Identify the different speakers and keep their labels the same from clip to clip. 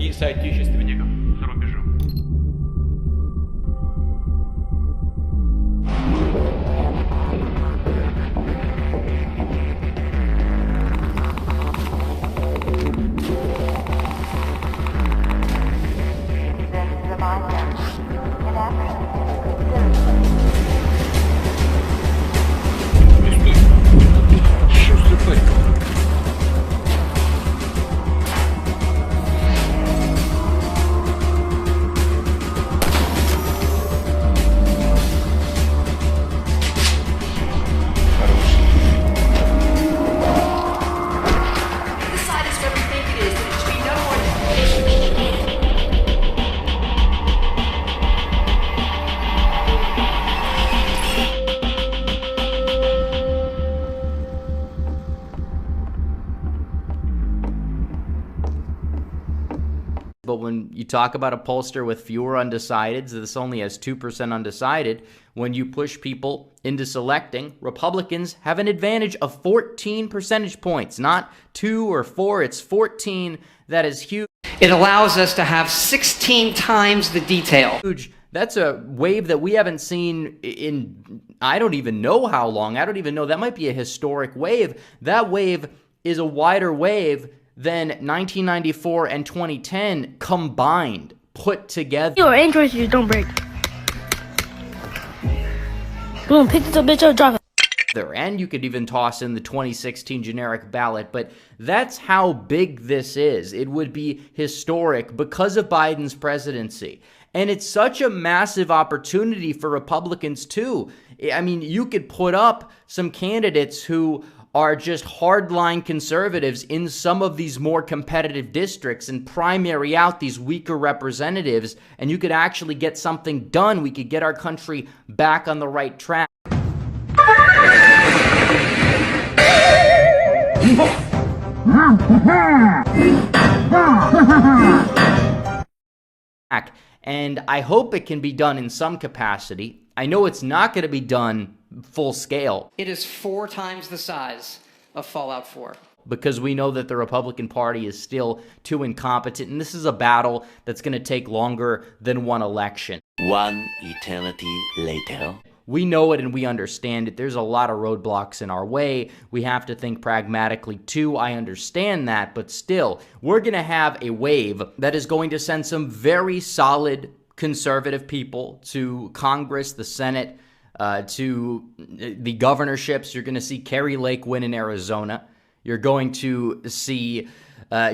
Speaker 1: и соотечественников за рубежом.
Speaker 2: But when you talk about a pollster with fewer undecideds, this only has 2% undecided. When you push people into selecting, Republicans have an advantage of 14 percentage points, not 2 or 4, it's 14. That is huge.
Speaker 3: It allows us to have 16 times the detail.
Speaker 2: Huge. That's a wave that we haven't seen in, I don't even know how long. I don't even know. That might be a historic wave. That wave is a wider wave than 1994 and 2010 combined, put together.
Speaker 4: Your Android shoes don't break. Boom, pick this up, bitch up, drop it.
Speaker 2: And you could even toss in the 2016 generic ballot, but that's how big this is. It would be historic because of Biden's presidency. And it's such a massive opportunity for Republicans too. I mean, you could put up some candidates who are just hardline conservatives in some of these more competitive districts and primary out these weaker representatives, and you could actually get something done. We could get our country back on the right track. And I hope it can be done in some capacity. I know it's not going to be done full scale.
Speaker 3: It is 4 times the size of Fallout 4.
Speaker 2: Because we know that the Republican Party is still too incompetent, and this is a battle that's going to take longer than one election.
Speaker 5: One eternity later.
Speaker 2: We know it and we understand it. There's a lot of roadblocks in our way. We have to think pragmatically too. I understand that, but still, we're going to have a wave that is going to send some very solid conservative people to Congress, the Senate, to the governorships. You're going to see Kerry Lake win in Arizona. You're going to see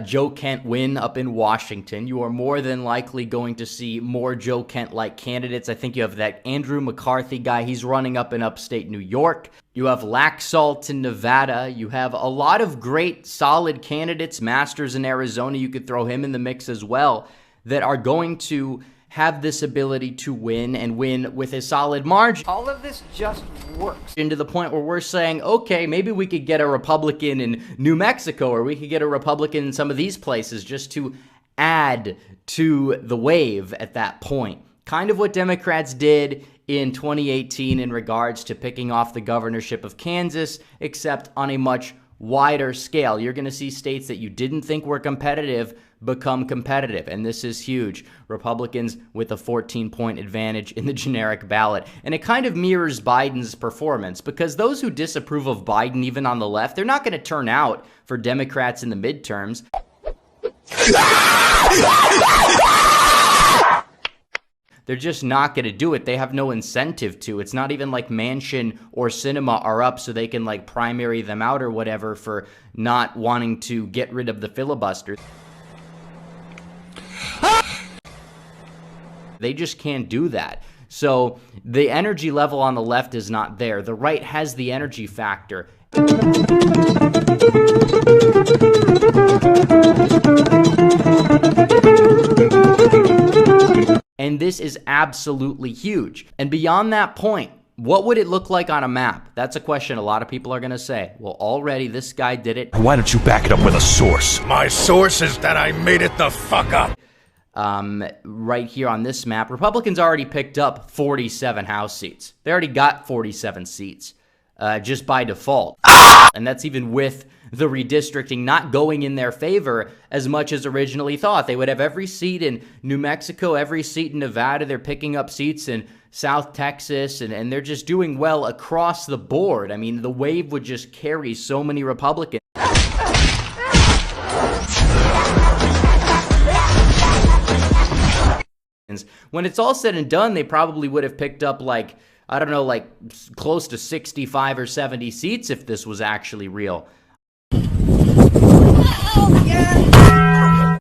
Speaker 2: Joe Kent win up in Washington. You are more than likely going to see more Joe Kent-like candidates. I think you have that Andrew McCarthy guy. He's running up in upstate New York. You have Laxalt in Nevada. You have a lot of great, solid candidates. Masters in Arizona, you could throw him in the mix as well, that are going to have this ability to win and win with a solid margin.
Speaker 3: All of this just works.
Speaker 2: To the point where we're saying, okay, maybe we could get a Republican in New Mexico, or we could get a Republican in some of these places just to add to the wave at that point. Kind of what Democrats did in 2018 in regards to picking off the governorship of Kansas, except on a much wider scale. You're going to see states that you didn't think were competitive become competitive, and this is huge. Republicans with a 14-point advantage in the generic ballot. And it kind of mirrors Biden's performance, because those who disapprove of Biden, even on the left, they're not going to turn out for Democrats in the midterms. They're just not going to do it. They have no incentive to. It's not even like Manchin or Sinema are up so they can like primary them out or whatever for not wanting to get rid of the filibuster. They just can't do that. So the energy level on the left is not there. The right has the energy factor. And this is absolutely huge. And beyond that point, what would it look like on a map? That's a question a lot of people are going to say. Well, already this guy did it.
Speaker 6: Why don't you back it up with a source?
Speaker 7: My source is that I made it the fuck up.
Speaker 2: Right here on this map, Republicans already picked up 47 House seats. They already got 47 seats just by default. And that's even with the redistricting not going in their favor as much as originally thought. They would have every seat in New Mexico, every seat in Nevada. They're picking up seats in South Texas, and they're just doing well across the board. I mean, the wave would just carry so many Republicans. When it's all said and done, they probably would have picked up like, I don't know, like close to 65 or 70 seats if this was actually real.
Speaker 8: Oh, yeah.